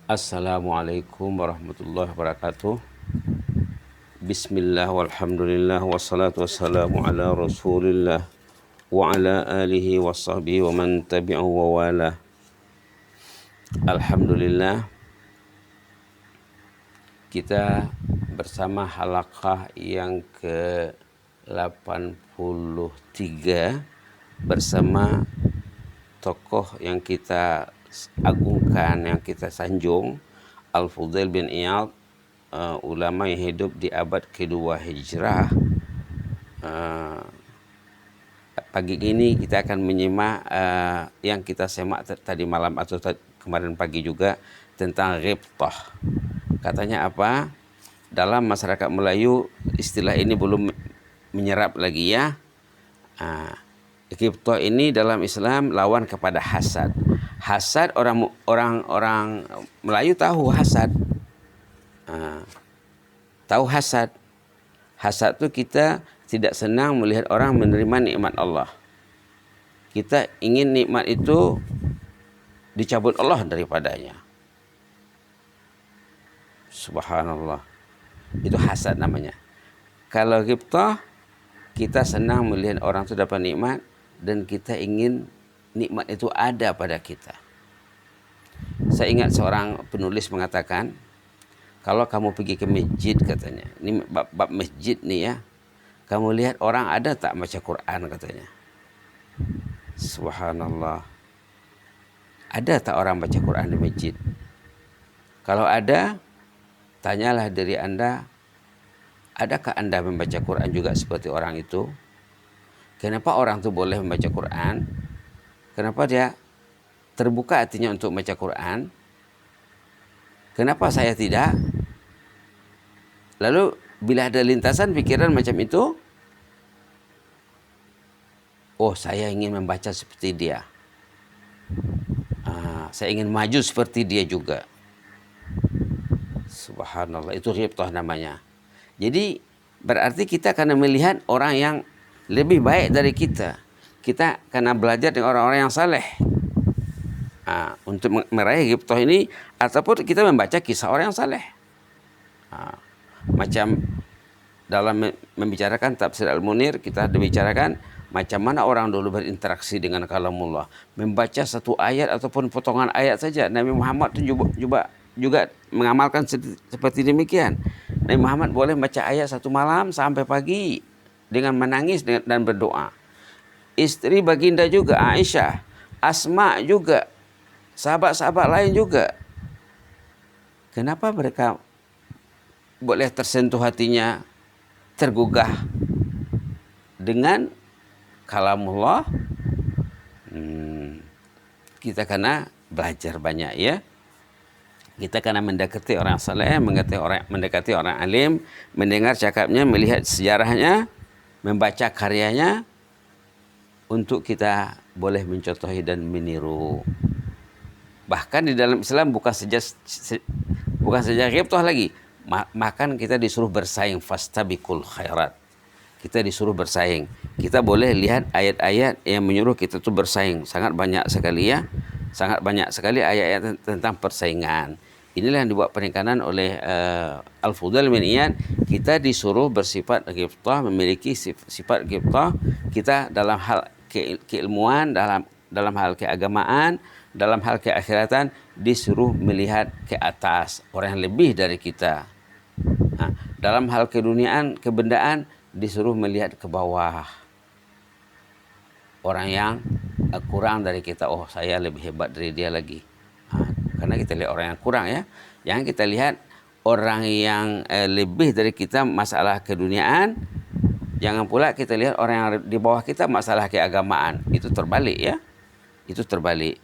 Assalamualaikum warahmatullahi wabarakatuh. Bismillah walhamdulillah wassalatu wassalamu ala rasulillah wa ala alihi wa sahbihi wa man tabi'ahu wa wala. Alhamdulillah, kita bersama halaqah yang ke-83 bersama tokoh yang kita agungkan, yang kita sanjung, Al-Fudail bin Iyad, ulama yang hidup di abad kedua Hijrah. Pagi ini kita akan menyimak yang kita semak tadi malam atau kemarin pagi juga tentang ghibtah. Katanya apa? Dalam masyarakat Melayu istilah ini belum menyerap lagi ya. Ghibtah ini dalam Islam lawan kepada hasad. Hasad, orang Melayu tahu hasad. Tahu hasad. Hasad itu kita tidak senang melihat orang menerima nikmat Allah. Kita ingin nikmat itu dicabut Allah daripadanya. Subhanallah. Itu hasad namanya. Kalau ghibtah, kita senang melihat orang itu dapat nikmat dan kita ingin nikmat itu ada pada kita. Saya ingat seorang penulis mengatakan, kalau kamu pergi ke masjid, katanya, ini bab masjid nih ya, kamu lihat orang ada tak baca Quran, katanya. Subhanallah. Ada tak orang baca Quran di masjid? Kalau ada, tanyalah diri Anda, adakah Anda membaca Quran juga seperti orang itu? Kenapa orang itu boleh membaca Quran? Kenapa dia terbuka hatinya untuk membaca Quran? Kenapa saya tidak? Lalu bila ada lintasan pikiran macam itu, oh, saya ingin membaca seperti dia. Saya ingin maju seperti dia juga. Subhanallah, itu ghibtah namanya. Jadi berarti kita karena melihat orang yang lebih baik dari kita. Kita karena belajar dengan orang-orang yang saleh. Untuk meraih ghibtah ini, ataupun kita membaca kisah orang yang saleh. Macam dalam membicarakan tafsir Al-Munir, kita membicarakan macam mana orang dulu berinteraksi dengan kalamullah. Membaca satu ayat ataupun potongan ayat saja. Nabi Muhammad itu juga mengamalkan seperti demikian. Nabi Muhammad boleh membaca ayat satu malam sampai pagi dengan menangis dan berdoa. Istri baginda juga, Aisyah, Asma juga, sahabat-sahabat lain juga. Kenapa mereka boleh tersentuh hatinya, tergugah dengan kalamullah? Kita kena belajar banyak ya. Kita kena mendekati orang saleh, mendekati orang alim, mendengar cakapnya, melihat sejarahnya, membaca karyanya, untuk kita boleh mencontohi dan meniru. Bahkan di dalam Islam bukan saja ghibtah lagi, makan kita disuruh bersaing, fastabiqul khairat. Kita disuruh bersaing. Kita boleh lihat ayat-ayat yang menyuruh kita tuh bersaing. Sangat banyak sekali ya. Sangat banyak sekali ayat-ayat tentang persaingan. Inilah yang dibuat penekanan oleh Al-Fudail bin Iyad. Kita disuruh bersifat ghibtah, memiliki sifat ghibtah. Kita dalam hal keilmuan, dalam hal keagamaan, dalam hal keakhiratan, disuruh melihat ke atas orang yang lebih dari kita. Dalam hal keduniaan, kebendaan, disuruh melihat ke bawah orang yang kurang dari kita. Oh, saya lebih hebat dari dia lagi. Karena kita lihat orang yang kurang ya. Yang kita lihat orang yang lebih dari kita masalah keduniaan. Jangan pula kita lihat orang yang di bawah kita masalah keagamaan. Itu terbalik ya. Itu terbalik.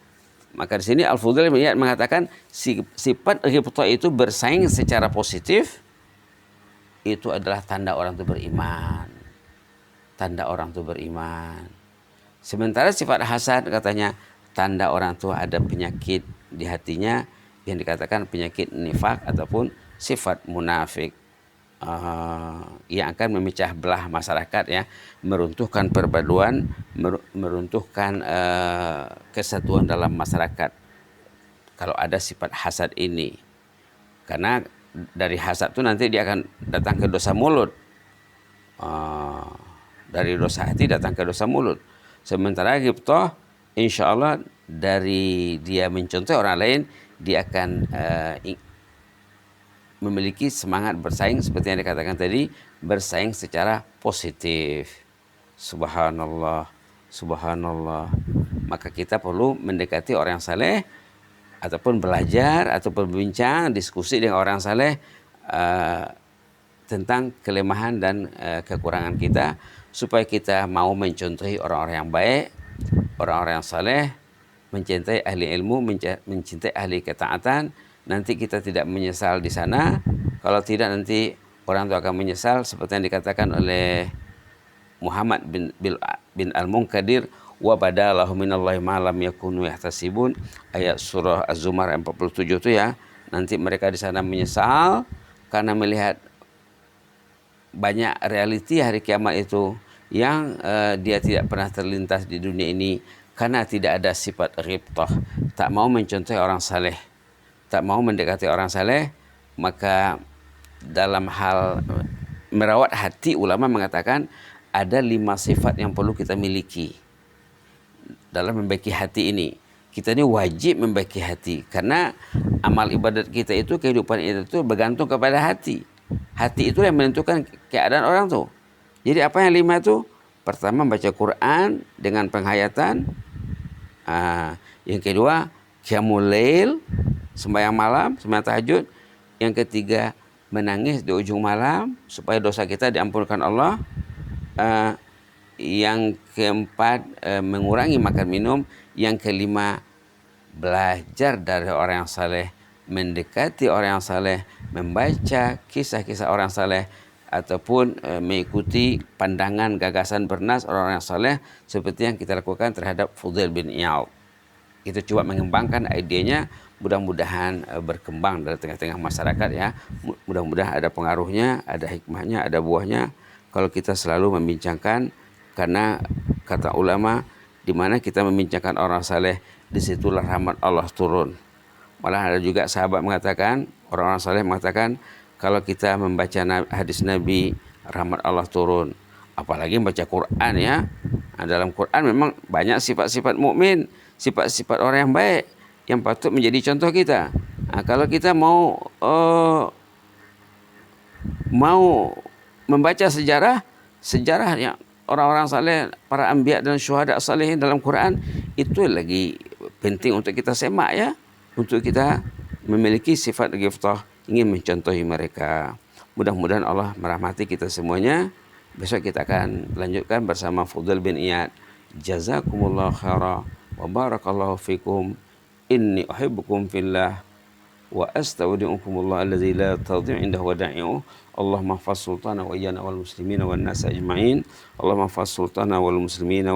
Maka di sini Al-Fudail bin Iyad mengatakan sifat ghibtah itu bersaing secara positif. Itu adalah tanda orang itu beriman. Tanda orang itu beriman. Sementara sifat hasad, katanya, tanda orang itu ada penyakit di hatinya yang dikatakan penyakit nifak ataupun sifat munafik. Yang akan memecah belah masyarakat ya, meruntuhkan perpaduan, meruntuhkan kesatuan dalam masyarakat. kalau ada sifat hasad ini. Karena dari hasad itu nanti dia akan datang ke dosa mulut. Dari dosa hati datang ke dosa mulut. Sementara ghibthah, insya Allah dari dia mencontoh orang lain, dia akan memiliki semangat bersaing seperti yang dikatakan tadi, bersaing secara positif. Subhanallah, subhanallah. Maka kita perlu mendekati orang saleh ataupun belajar ataupun berbincang, diskusi dengan orang saleh tentang kelemahan dan kekurangan kita, supaya kita mau mencontohi orang-orang yang baik, orang-orang yang saleh, mencintai ahli ilmu, mencintai ahli ketaatan. Nanti kita tidak menyesal di sana. Kalau tidak, nanti orang itu akan menyesal seperti yang dikatakan oleh Muhammad bin Al-Munkadir, wa badalahu minallahi ma lam yakunu yahtasibun, ayat surah Az-Zumar 47 itu ya. Nanti mereka di sana menyesal karena melihat banyak realiti hari kiamat itu yang dia tidak pernah terlintas di dunia ini, karena tidak ada sifat ghibthah, tak mau mencontohi orang saleh, tak mau mendekati orang saleh. Maka dalam hal merawat hati, ulama mengatakan ada 5 sifat yang perlu kita miliki dalam membaiki hati ini. Kita ini wajib membaiki hati, karena amal ibadat kita itu, kehidupan itu bergantung kepada hati. Hati itu yang menentukan keadaan orang tuh. Jadi apa yang 5 itu? Pertama, baca Quran dengan penghayatan. Yang kedua, qiyamul lail, sembahyang malam, sembahyang tahajud. Yang ketiga, menangis di ujung malam supaya dosa kita diampunkan Allah. Yang keempat, mengurangi makan minum. Yang kelima, belajar dari orang yang saleh, mendekati orang yang saleh, membaca kisah-kisah orang saleh, ataupun mengikuti pandangan, gagasan, bernas orang-orang yang saleh, seperti yang kita lakukan terhadap Fudail bin Iyad. Kita coba mengembangkan idenya, mudah-mudahan berkembang dari tengah-tengah masyarakat ya. Mudah-mudahan ada pengaruhnya, ada hikmahnya, ada buahnya kalau kita selalu membincangkan. Karena kata ulama, di mana kita membincangkan orang saleh, disitulah rahmat Allah turun. Malah ada juga sahabat mengatakan, orang-orang saleh mengatakan, kalau kita membaca hadis Nabi, rahmat Allah turun. Apalagi membaca Quran ya. Nah, dalam Quran memang banyak sifat-sifat mukmin, sifat-sifat orang yang baik yang patut menjadi contoh kita. Nah, kalau kita mau membaca sejarah yang orang-orang saleh, para anbiya dan syuhada salihin dalam Quran, itu lagi penting untuk kita semak ya, untuk kita memiliki sifat ghibthah, ingin mencontohi mereka. Mudah-mudahan Allah merahmati kita semuanya. Besok kita akan lanjutkan bersama Fudail bin Iyad. Jazakumullah khaira wa barakallahu fikum. Inni uhibbukum fillah wa astaudi'ukumullah alladzi la tadhi'u indahu wada'i'uh. Allahumma hafaz sultana wa iyyana wal muslimina wan nas ajma'in. Allahumma hafaz sultana wal muslimina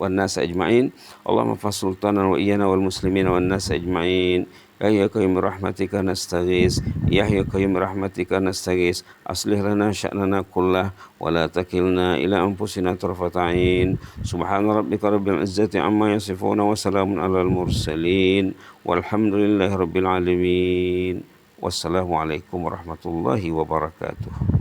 wan nas ajma'in. Allahumma hafaz sultana wa iyyana wal muslimina wan nas ajma'in. Ya ya qayyum rahmatika nastaghis, ya ya qayyum rahmatika nastaghis, aslih lana sya'nana kullah wa la takilna ila anfusina tarfata 'ain. Subhana rabbika rabbil izzati amma yasifun wa salamun alal mursalin walhamdulillahi rabbil alamin. Wassalamu alaikum warahmatullahi wabarakatuh.